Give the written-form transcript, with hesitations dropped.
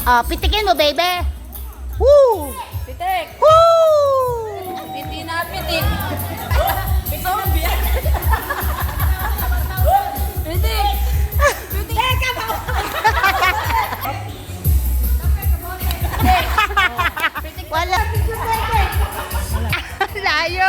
Oh, pitikin mo, baby. Woo! Pitik. Woo! Piti na pitik. Pitik na biyak. Pitik. Pitik. Teka ba? Wala. Layo.